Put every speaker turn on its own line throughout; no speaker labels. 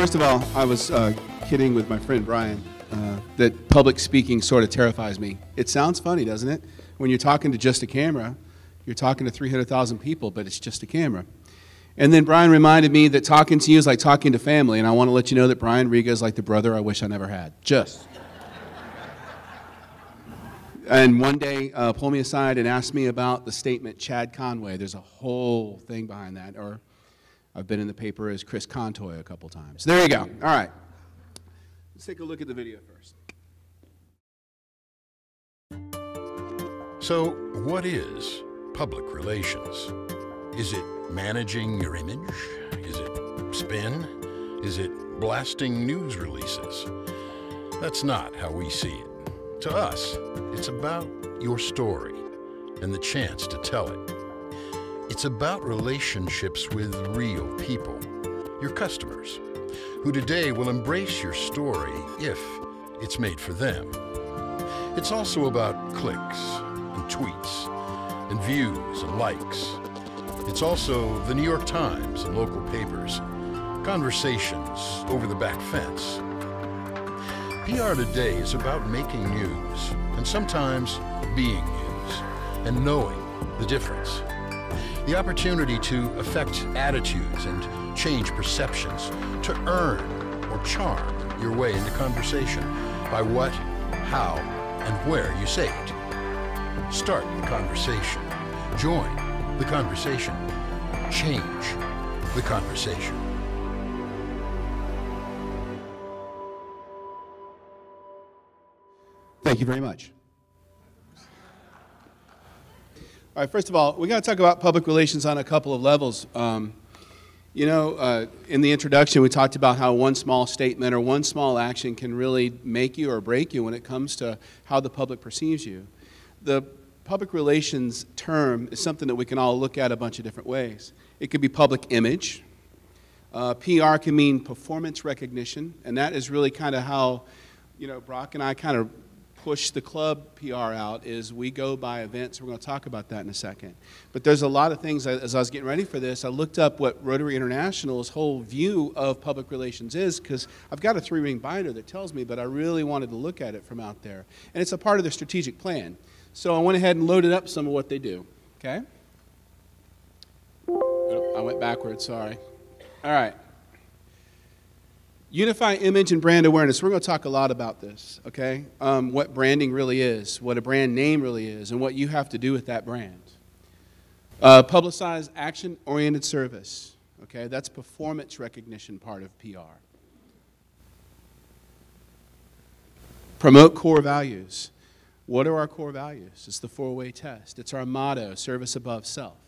First of all, I was kidding with my friend Brian that public speaking sort of terrifies me. It sounds funny, doesn't it? When you're talking to just a camera, you're talking to 300,000 people, but it's just a camera. And then Brian reminded me that talking to you is like talking to family, and I want to let you know that Brian Riga is like the brother I wish I never had. Just. And one day, pulled me aside and asked me about the statement Chad Conway. There's a whole thing behind that. Or I've been in the paper as Chris Conroy a couple times. There you go. All right. Let's take a look at the video first.
So, what is public relations? Is it managing your image? Is it spin? Is it blasting news releases? That's not how we see it. To us, it's about your story and the chance to tell it. It's about relationships with real people, your customers, who today will embrace your story if it's made for them. It's also about clicks and tweets and views and likes. It's also the New York Times and local papers, conversations over the back fence. PR today is about making news and sometimes being news and knowing the difference. The opportunity to affect attitudes and change perceptions, to earn or charm your way into conversation by what, how, and where you say it. Start the conversation. Join the conversation. Change the conversation.
Thank you very much. All right, first of all, we got to talk about public relations on a couple of levels. In the introduction, we talked about how one small statement or one small action can really make you or break you when it comes to how the public perceives you. The public relations term is something that we can all look at a bunch of different ways. It could be public image. PR can mean performance recognition, and that is really kind of how, Brock and I kind of push the club PR out is we go by events. We're going to talk about that in a second. But there's a lot of things, as I was getting ready for this, I looked up what Rotary International's whole view of public relations is, because I've got a 3-ring binder that tells me, but I really wanted to look at it from out there. And it's a part of their strategic plan. So I went ahead and loaded up some of what they do, okay? Oh, I went backwards, sorry. All right. Unify image and brand awareness. We're going to talk a lot about this, okay? What branding really is, what a brand name really is, and what you have to do with that brand. Publicize action-oriented service, okay? That's performance recognition part of PR. Promote core values. What are our core values? It's the 4-way test. It's our motto, service above self.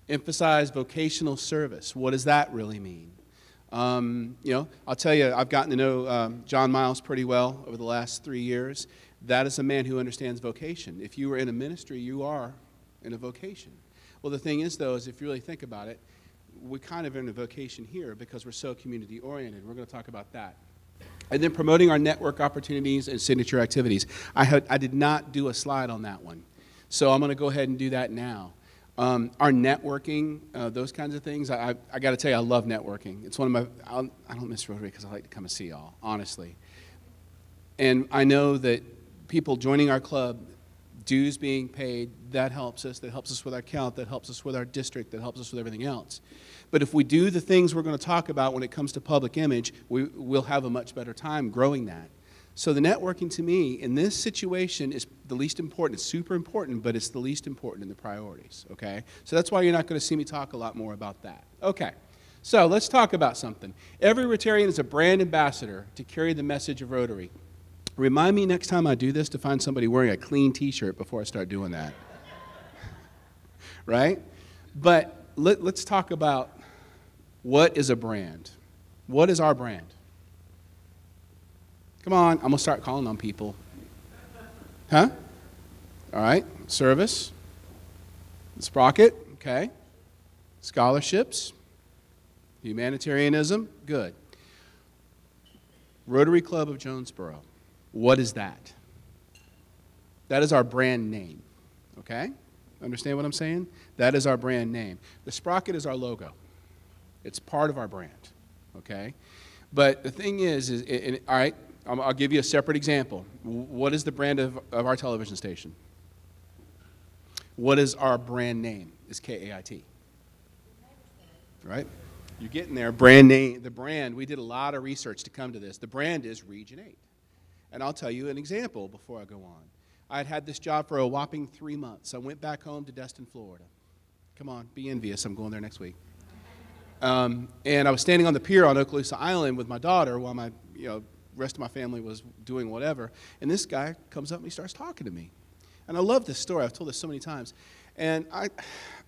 Emphasize vocational service. What does that really mean? I'll tell you, I've gotten to know John Miles pretty well over the last 3 years. That is a man who understands vocation. If you are in a ministry, you are in a vocation. Well, the thing is, though, is if you really think about it, we're kind of in a vocation here because we're so community-oriented. We're going to talk about that. And then promoting our network opportunities and signature activities. I did not do a slide on that one, so I'm going to go ahead and do that now. Our networking, those kinds of things, I got to tell you, I love networking. It's one of my, I don't miss Rotary because I like to come and see y'all, honestly. And I know that people joining our club, dues being paid, that helps us with our count, that helps us with our district, that helps us with everything else. But if we do the things we're going to talk about when it comes to public image, we'll have a much better time growing that. So the networking to me in this situation is the least important. It's super important, but it's the least important in the priorities, okay? So that's why you're not going to see me talk a lot more about that. Okay, so let's talk about something. Every Rotarian is a brand ambassador to carry the message of Rotary. Remind me next time I do this to find somebody wearing a clean t-shirt before I start doing that. Right? But let's talk about what is a brand. What is our brand? Come on, I'm going to start calling on people. Huh? All right, service, sprocket, okay. Scholarships, humanitarianism, good. Rotary Club of Jonesboro, what is that? That is our brand name, okay? Understand what I'm saying? That is our brand name. The sprocket is our logo. It's part of our brand, okay? But the thing is all right, I'll give you a separate example. What is the brand of our television station? What is our brand name? It's KAIT, right? You're getting there. Brand name, the brand, we did a lot of research to come to this. The brand is Region 8. And I'll tell you an example before I go on. I had this job for a whopping 3 months. I went back home to Destin, Florida. Come on, be envious. I'm going there next week. And I was standing on the pier on Okaloosa Island with my daughter while my rest of my family was doing whatever. And this guy comes up and he starts talking to me. And I love this story. I've told this so many times. And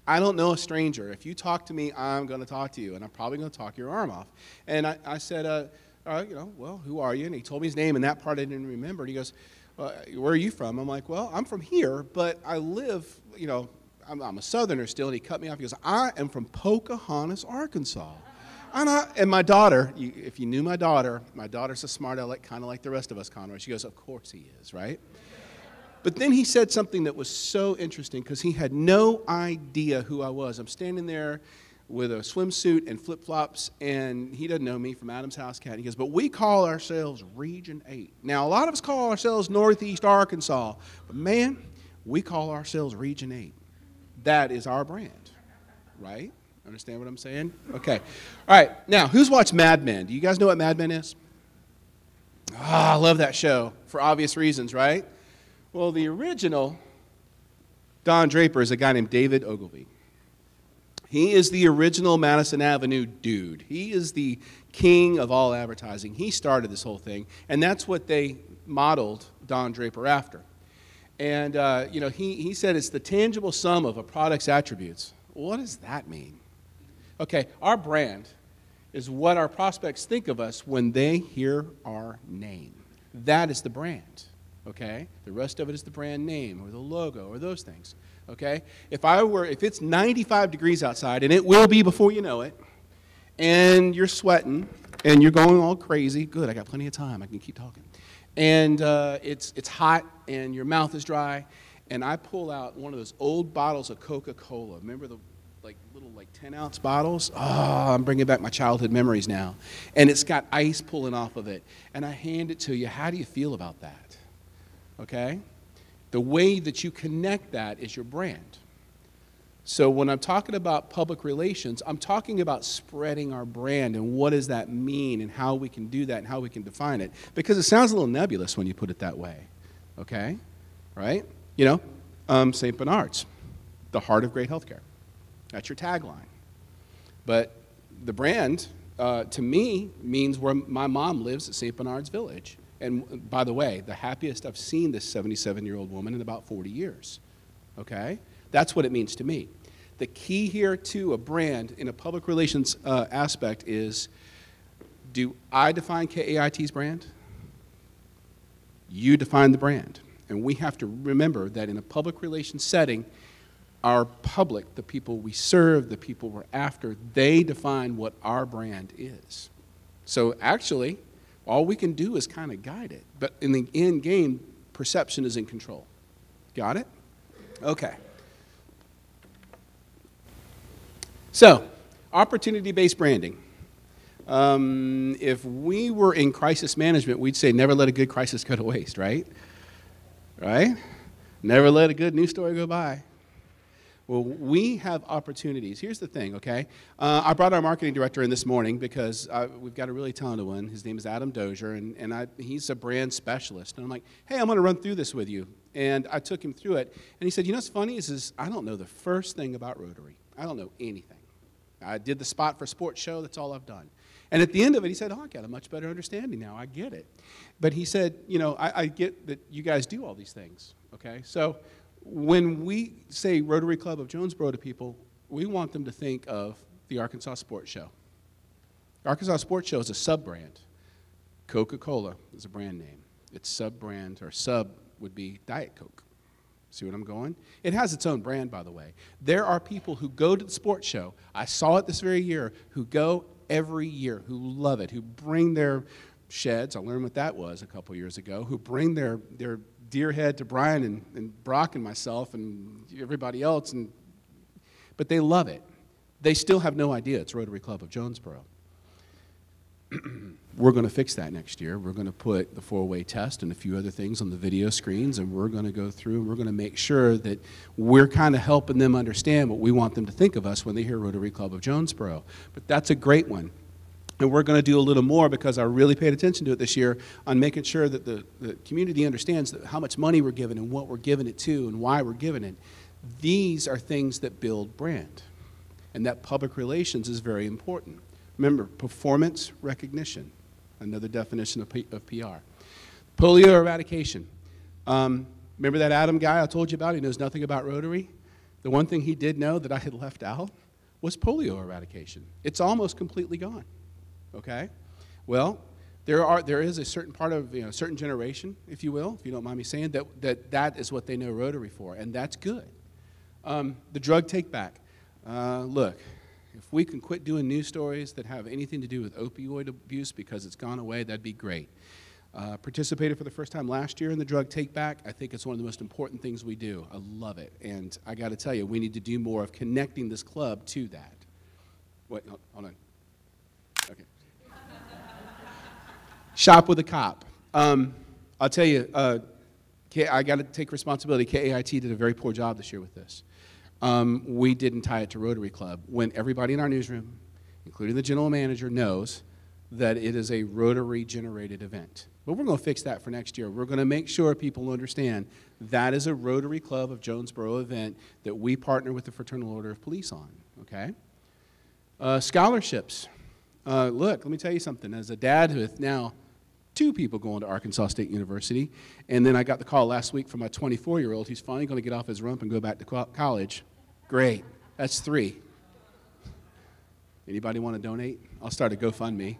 I don't know a stranger. If you talk to me, I'm going to talk to you, and I'm probably going to talk your arm off. And I said, well, who are you? And he told me his name, and that part I didn't remember. And he goes, where are you from? I'm like, well, I'm from here, but I live, I'm a Southerner still. And he cut me off. He goes, I am from Pocahontas, Arkansas. And my daughter, if you knew my daughter's a smart aleck, kind of like the rest of us, Conroy. She goes, of course he is, right? But then he said something that was so interesting because he had no idea who I was. I'm standing there with a swimsuit and flip-flops, and he doesn't know me from Adam's House Cat. He goes, but we call ourselves Region 8. Now, a lot of us call ourselves Northeast Arkansas, but man, we call ourselves Region 8. That is our brand, right? Understand what I'm saying? Okay. All right. Now, who's watched Mad Men? Do you guys know what Mad Men is? I love that show for obvious reasons, right? Well, the original Don Draper is a guy named David Ogilvy. He is the original Madison Avenue dude. He is the king of all advertising. He started this whole thing, and that's what they modeled Don Draper after. And, he said it's the tangible sum of a product's attributes. What does that mean? Okay, our brand is what our prospects think of us when they hear our name. That is the brand. Okay? The rest of it is the brand name or the logo or those things. Okay? If it's 95 degrees outside, and it will be before you know it, and you're sweating and you're going all crazy, good, I got plenty of time, I can keep talking. And it's hot and your mouth is dry, and I pull out one of those old bottles of Coca-Cola. Remember the little 10-ounce bottles? Oh, I'm bringing back my childhood memories now. And it's got ice pulling off of it. And I hand it to you. How do you feel about that? Okay? The way that you connect that is your brand. So when I'm talking about public relations, I'm talking about spreading our brand and what does that mean and how we can do that and how we can define it. Because it sounds a little nebulous when you put it that way. Okay? Right? St. Bernard's, the heart of great healthcare. That's your tagline. But the brand, to me, means where my mom lives at St. Bernard's Village. And by the way, the happiest I've seen this 77-year-old woman in about 40 years, okay? That's what it means to me. The key here to a brand in a public relations aspect is, do I define KAIT's brand? You define the brand. And we have to remember that in a public relations setting, our public, the people we serve, the people we're after, they define what our brand is. So actually, all we can do is kind of guide it. But in the end game, perception is in control. Got it? Okay. So, opportunity-based branding. If we were in crisis management, we'd say never let a good crisis go to waste, right? Right? Never let a good news story go by. Well, we have opportunities. Here's the thing, okay? I brought our marketing director in this morning because we've got a really talented one. His name is Adam Dozier, and he's a brand specialist. And I'm like, hey, I'm going to run through this with you. And I took him through it. And he said, what's funny is I don't know the first thing about Rotary. I don't know anything. I did the spot for Sports Show. That's all I've done. And at the end of it, he said, I got a much better understanding now. I get it. But he said, I get that you guys do all these things, okay? So when we say Rotary Club of Jonesboro to people, we want them to think of the Arkansas Sports Show. Arkansas Sports Show is a sub-brand. Coca-Cola is a brand name. Its sub-brand, or sub, would be Diet Coke. See what I'm going? It has its own brand, by the way. There are people who go to the sports show, I saw it this very year, who go every year, who love it, who bring their sheds, I learned what that was a couple years ago, who bring their deer head to Brian and Brock and myself and everybody else, but they love it. They still have no idea it's Rotary Club of Jonesboro. We're going to fix that next year. We're going to put the four-way test and a few other things on the video screens, and we're going to go through and we're going to make sure that we're kind of helping them understand what we want them to think of us when they hear Rotary Club of Jonesboro. But that's a great one. And we're going to do a little more because I really paid attention to it this year on making sure that the community understands that how much money we're giving and what we're giving it to and why we're giving it. These are things that build brand. And that public relations is very important. Remember, performance recognition, another definition of PR. Polio eradication. Remember that Adam guy I told you about? He knows nothing about Rotary. The one thing he did know that I had left out was polio eradication. It's almost completely gone. Okay? Well, there is a certain part of, a certain generation, if you will, if you don't mind me saying, that is what they know Rotary for, and that's good. The drug take-back. Look, if we can quit doing news stories that have anything to do with opioid abuse because it's gone away, that'd be great. Participated for the first time last year in the drug take-back. I think it's one of the most important things we do. I love it, and I got to tell you, we need to do more of connecting this club to that. Wait, hold on. Okay. Shop with a cop. I'll tell you, I got to take responsibility. KAIT did a very poor job this year with this. We didn't tie it to Rotary Club when everybody in our newsroom, including the general manager, knows that it is a Rotary-generated event. But we're going to fix that for next year. We're going to make sure people understand that is a Rotary Club of Jonesboro event that we partner with the Fraternal Order of Police on, okay? Scholarships. Look, let me tell you something. As a dad with now 2 people going to Arkansas State University, and then I got the call last week from my 24-year-old who's finally going to get off his rump and go back to college. Great. That's 3. Anybody want to donate? I'll start a GoFundMe.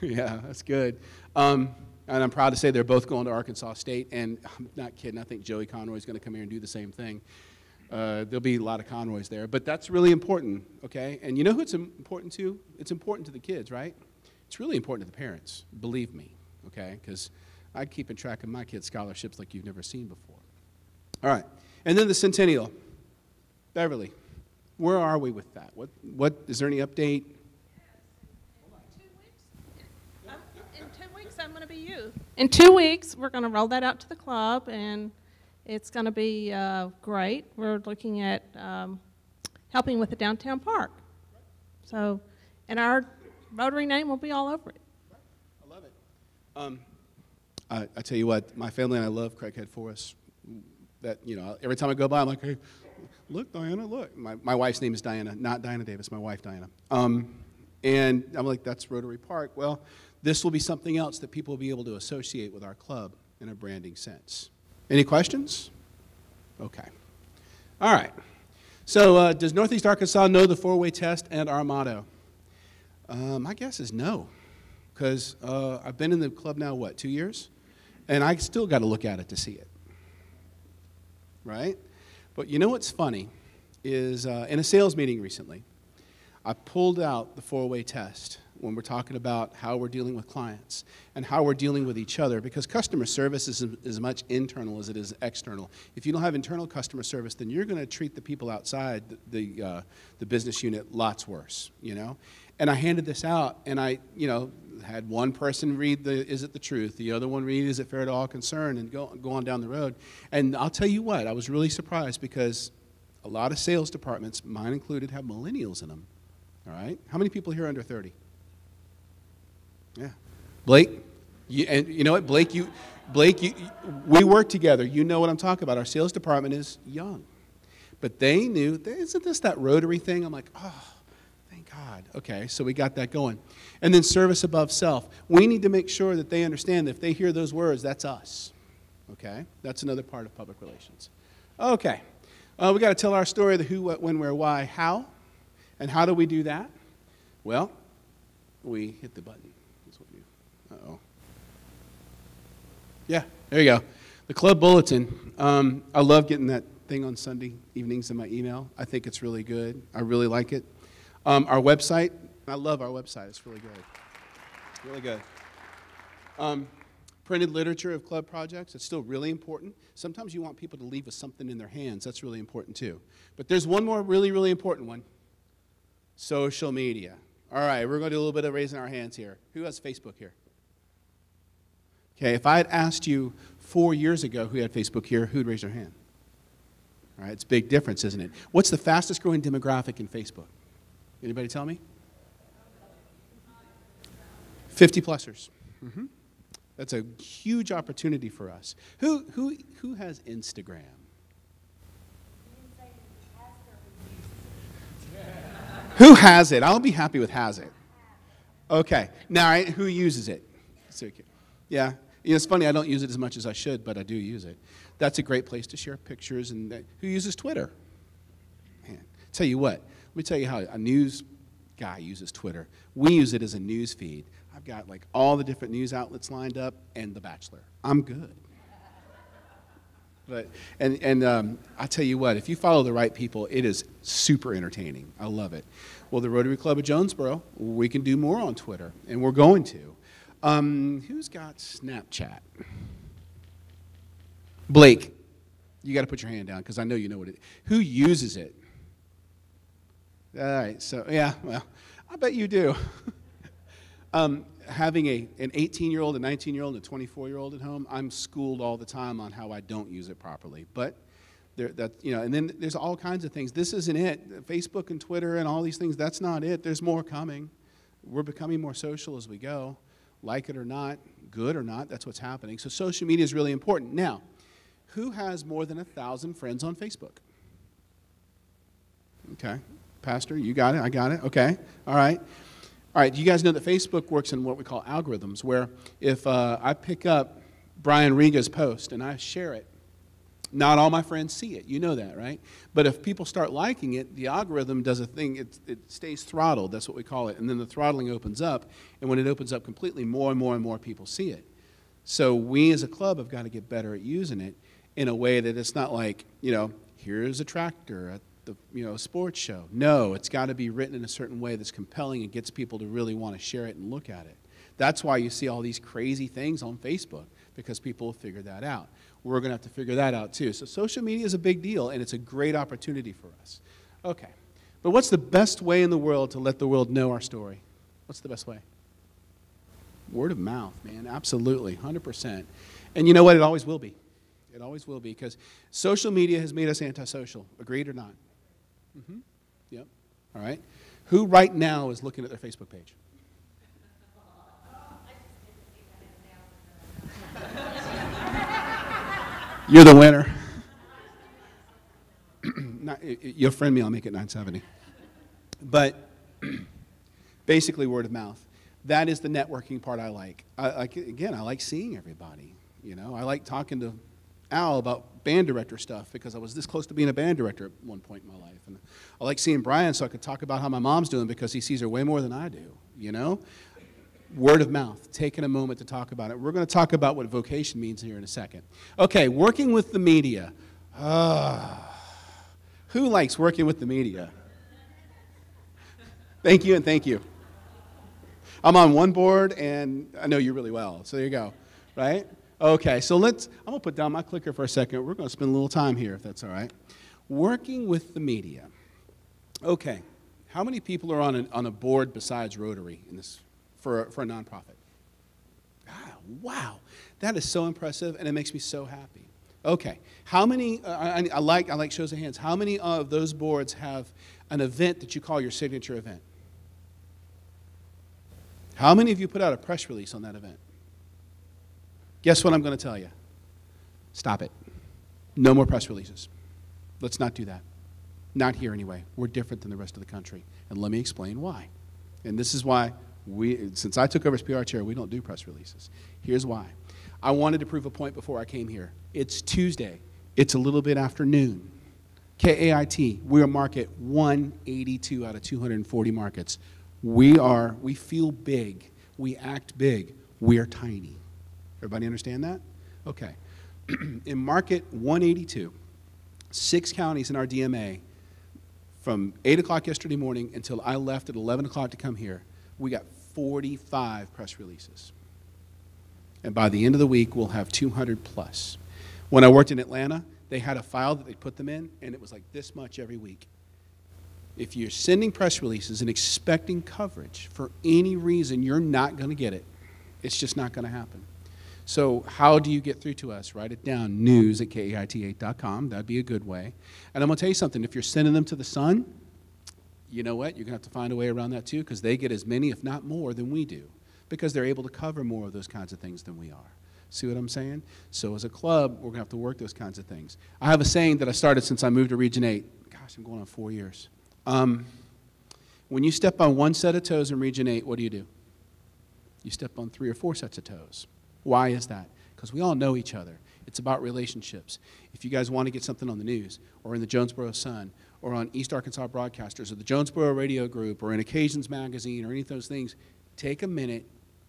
Yeah, that's good. And I'm proud to say they're both going to Arkansas State, and I'm not kidding. I think Joey Conroy is going to come here and do the same thing. There'll be a lot of Conroys there, but that's really important, okay? And you know who it's important to? It's important to the kids, right? It's really important to the parents, believe me, okay? Because I'm keeping track of my kids' scholarships like you've never seen before. All right, and then the Centennial. Beverly, where are we with that? What is there any update?
In 2 weeks, I'm going to be you. In 2 weeks, we're going to roll that out to the club, and it's going to be great. We're looking at helping with the downtown park. So, and our Rotary name will be all over it.
I love it. I tell you what, my family and I love Craighead Forest. That, every time I go by, I'm like, hey, look, Diana, look. My wife's name is Diana, not Diana Davis, my wife, Diana. And I'm like, that's Rotary Park. Well, this will be something else that people will be able to associate with our club in a branding sense. Any questions? Okay. All right. So does Northeast Arkansas know the 4-way test and our motto? My guess is no, because I've been in the club now, 2 years? And I still got to look at it to see it, right? But you know what's funny is in a sales meeting recently, I pulled out the 4-way test when we're talking about how we're dealing with clients and how we're dealing with each other, because customer service is as much internal as it is external. If you don't have internal customer service, then you're going to treat the people outside the business unit lots worse, And I handed this out, and I, had one person read "Is it the truth?" The other one read "Is it fair to all concerned?" and go on down the road. And I'll tell you what, I was really surprised because a lot of sales departments, mine included, have millennials in them. All right, how many people here are under 30? Yeah, Blake. And you know what, Blake? We work together. You know what I'm talking about. Our sales department is young, but they knew. Isn't this that Rotary thing? I'm like, oh. God. Okay, so we got that going. And then service above self. We need to make sure that they understand that if they hear those words, that's us. Okay? That's another part of public relations. Okay. We got to tell our story, the who, what, when, where, why, how. And how do we do that? Well, we hit the button. That's what we do. Uh-oh. Yeah, there you go. The club bulletin. I love getting that thing on Sunday evenings in my email. I think it's really good. I really like it. Our website, I love our website. It's really good. Really good. Printed literature of club projects. It's still really important. Sometimes you want people to leave with something in their hands. That's really important too. But there's one more really, really important one. Social media. All right, we're going to do a little bit of raising our hands here. Who has Facebook here? Okay, if I had asked you 4 years ago who had Facebook here, who'd raise their hand? All right, it's a big difference, isn't it? What's the fastest growing demographic in Facebook? Anybody tell me? 50-plussers. Mm-hmm. That's a huge opportunity for us. Who has Instagram? Who has it? I'll be happy with has it. Okay. Now, who uses it? Yeah. It's funny, I don't use it as much as I should, but I do use it. That's a great place to share pictures. And who uses Twitter? Man, tell you what. Let me tell you how a news guy uses Twitter. We use it as a news feed. I've got like all the different news outlets lined up and The Bachelor. I'm good. But I tell you what, if you follow the right people, it is super entertaining. I love it. Well, the Rotary Club of Jonesboro, we can do more on Twitter, and we're going to. Who's got Snapchat? Blake, you got to put your hand down because I know you know what it is. Who uses it? All right, so yeah, well, I bet you do. Having an 18-year-old, a 19-year-old, and a 24-year-old at home, I'm schooled all the time on how I don't use it properly. But and then there's all kinds of things. This isn't it. Facebook and Twitter and all these things, that's not it. There's more coming. We're becoming more social as we go. Like it or not, good or not, that's what's happening. So social media is really important. Now, who has more than 1,000 friends on Facebook? Okay. Pastor, you got it? I got it? Okay. All right. All right, you guys know that Facebook works in what we call algorithms, where if I pick up Brian Riga's post and I share it, not all my friends see it. You know that, right? But if people start liking it, the algorithm does a thing. It stays throttled. That's what we call it. And then the throttling opens up. And when it opens up completely, more and more and more people see it. So we as a club have got to get better at using it in a way that it's not like, here's a tractor at the sports show. No, it's got to be written in a certain way that's compelling and gets people to really want to share it and look at it. That's why you see all these crazy things on Facebook, because people have figured that out. We're going to have to figure that out too. So social media is a big deal, and it's a great opportunity for us. Okay, but what's the best way in the world to let the world know our story? What's the best way? Word of mouth, man, absolutely, 100%. And you know what? It always will be. It always will be, because social media has made us antisocial. Agreed or not? Mm-hmm. Yep. All right. Who right now is looking at their Facebook page? You're the winner. You'll friend me, I'll make it 970. But basically word of mouth. That is the networking part I like. I like seeing everybody. I like talking to Al about band director stuff because I was this close to being a band director at one point in my life. And I like seeing Brian so I could talk about how my mom's doing because he sees her way more than I do, Word of mouth, taking a moment to talk about it. We're going to talk about what vocation means here in a second. Okay, working with the media. Who likes working with the media? Thank you and thank you. I'm on one board and I know you really well, so there you go, right? Okay, so I'm going to put down my clicker for a second. We're going to spend a little time here, if that's all right. Working with the media. Okay, how many people are on a board besides Rotary in this for a nonprofit? Wow, that is so impressive, and it makes me so happy. Okay, how many? I like shows of hands. How many of those boards have an event that you call your signature event? How many of you put out a press release on that event? Guess what I'm going to tell you? Stop it. No more press releases. Let's not do that. Not here anyway. We're different than the rest of the country. And let me explain why. And this is why since I took over as PR chair, we don't do press releases. Here's why. I wanted to prove a point before I came here. It's Tuesday. It's a little bit after noon. KAIT, we're market 182 out of 240 markets. We feel big. We act big. We are tiny. Everybody understand that? Okay. In market 182, 6 counties in our DMA, from 8 o'clock yesterday morning until I left at 11 o'clock to come here, we got 45 press releases. And by the end of the week, we'll have 200 plus. When I worked in Atlanta, they had a file that they put them in, and it was like this much every week. If you're sending press releases and expecting coverage for any reason, you're not going to get it. It's just not going to happen. So how do you get through to us? Write it down, news@KAIT8.com. That'd be a good way. And I'm going to tell you something. If you're sending them to the Sun, you know what? You're going to have to find a way around that too, because they get as many, if not more, than we do, because they're able to cover more of those kinds of things than we are. See what I'm saying? So as a club, we're going to have to work those kinds of things. I have a saying that I started since I moved to Region 8. Gosh, I'm going on 4 years. When you step on one set of toes in Region 8, what do? You step on 3 or 4 sets of toes. Why is that? Because we all know each other. It's about relationships. If you guys want to get something on the news, or in the Jonesboro Sun, or on East Arkansas Broadcasters, or the Jonesboro Radio Group, or in Occasions Magazine, or any of those things, take a minute,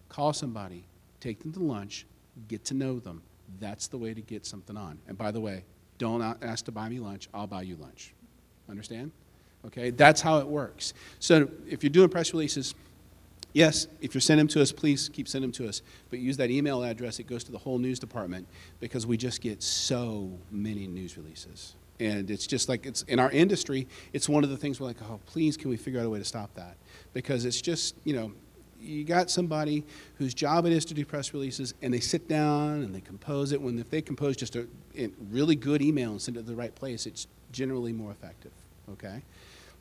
call somebody, take them to lunch, get to know them. That's the way to get something on. And by the way, don't ask to buy me lunch. I'll buy you lunch. Understand? Okay? That's how it works. So if you're doing press releases, yes, if you're sending them to us, please keep sending them to us. But use that email address. It goes to the whole news department, because we just get so many news releases. And it's just like, it's in our industry, it's one of the things we're like, oh, please, can we figure out a way to stop that? Because it's just, you know, you got somebody whose job it is to do press releases, and they sit down and they compose it. If they compose just a really good email and send it to the right place, it's generally more effective, okay?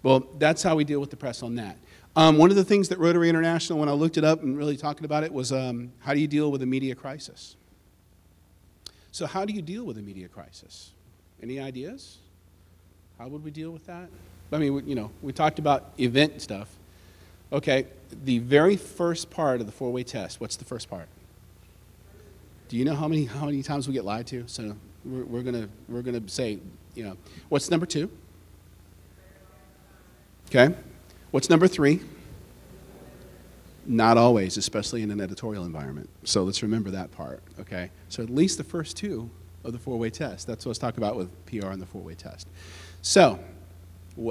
Well, that's how we deal with the press on that. One of the things that Rotary International, when I looked it up and really talking about it, was how do you deal with a media crisis? So how do you deal with a media crisis? Any ideas? How would we deal with that? I mean, you know, we talked about event stuff. Okay, the very first part of the 4-way test, what's the first part? Do you know how many times we get lied to? So we're gonna say, you know, what's number 2? Okay, what's number 3? Not always, especially in an editorial environment. So let's remember that part. Okay, so at least the first 2 of the 4-way test. That's what I was talking about with PR and the 4-way test. So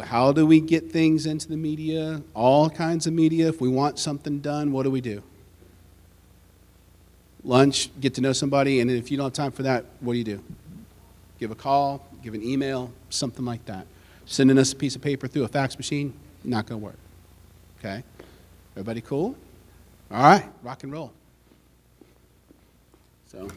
how do we get things into the media? All kinds of media. If we want something done, what do? Lunch, get to know somebody, and if you don't have time for that, what do? Give a call, give an email, something like that. Sending us a piece of paper through a fax machine, not going to work. Okay? Everybody cool? All right, rock and roll. So,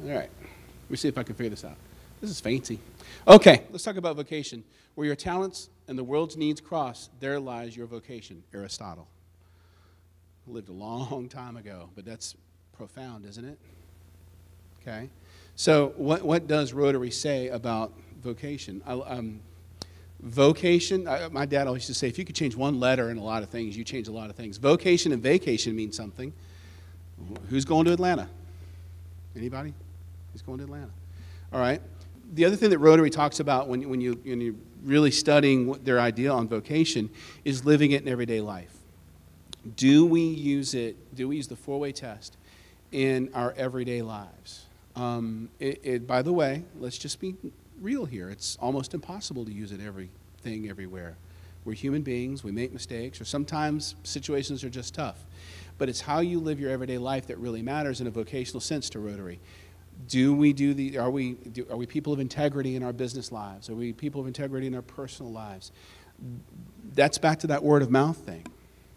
all right. Let me see if I can figure this out. This is fancy. Okay, let's talk about vocation. Where your talents and the world's needs cross, there lies your vocation. Aristotle. Lived a long time ago, but that's profound, isn't it? Okay. So what does Rotary say about vocation? Vocation, my dad always used to say, if you could change one letter in a lot of things, you change a lot of things. Vocation and vacation mean something. Who's going to Atlanta? Anybody? Who's going to Atlanta? All right. The other thing that Rotary talks about when you're really studying their idea on vocation is living it in everyday life. Do we use it, do we use the 4-way test in our everyday lives? By the way, let's just be real here. It's almost impossible to use it everything everywhere. We're human beings, we make mistakes, or sometimes situations are just tough. But it's how you live your everyday life that really matters in a vocational sense to Rotary. Are we people of integrity in our business lives? Are we people of integrity in our personal lives? That's back to that word of mouth thing,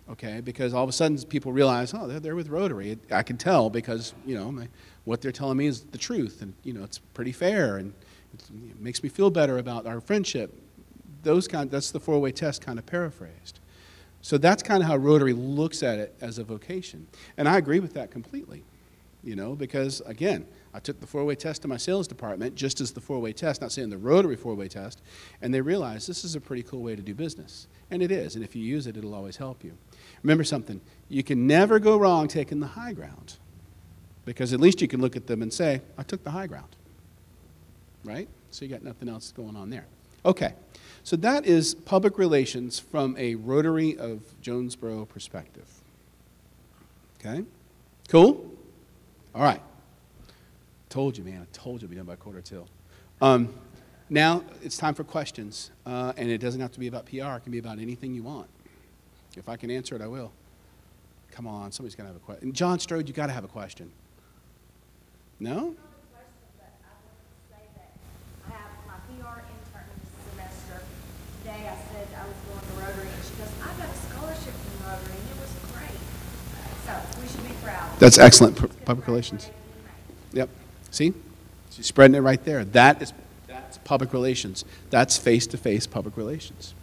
okay? Because all of a sudden people realize, oh, they're with Rotary. I can tell because, you know, what they're telling me is the truth, and, you know, it's pretty fair, and it makes me feel better about our friendship. That's the 4-way test kind of paraphrased. So that's kind of how Rotary looks at it as a vocation. And I agree with that completely, you know, because, again, I took the 4-way test in my sales department, just as the 4-way test, not saying the Rotary 4-way test, and they realized this is a pretty cool way to do business. And it is, and if you use it, it'll always help you. Remember something, you can never go wrong taking the high ground, because at least you can look at them and say, I took the high ground, right? So you got nothing else going on there. Okay, so that is public relations from a Rotary of Jonesboro perspective. Okay, cool? All right. Told you, man. I told you we'd be done by 1:45. Now it's time for questions, and it doesn't have to be about PR. It can be about anything you want. If I can answer it, I will. Come on, somebody's got to have a question. John Strode, you got to have a question. No?
I have my PR intern this semester. Today I
That's excellent public relations. Yep. See? She's spreading it right there. That's public relations. That's face-to-face public relations.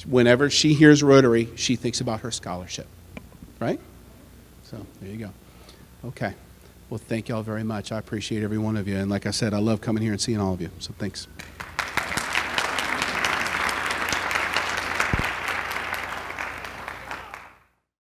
Whenever she hears Rotary, she thinks about her scholarship, right? So there you go. Okay. Well, thank you all very much. I appreciate every one of you. And like I said, I love coming here and seeing all of you. So thanks.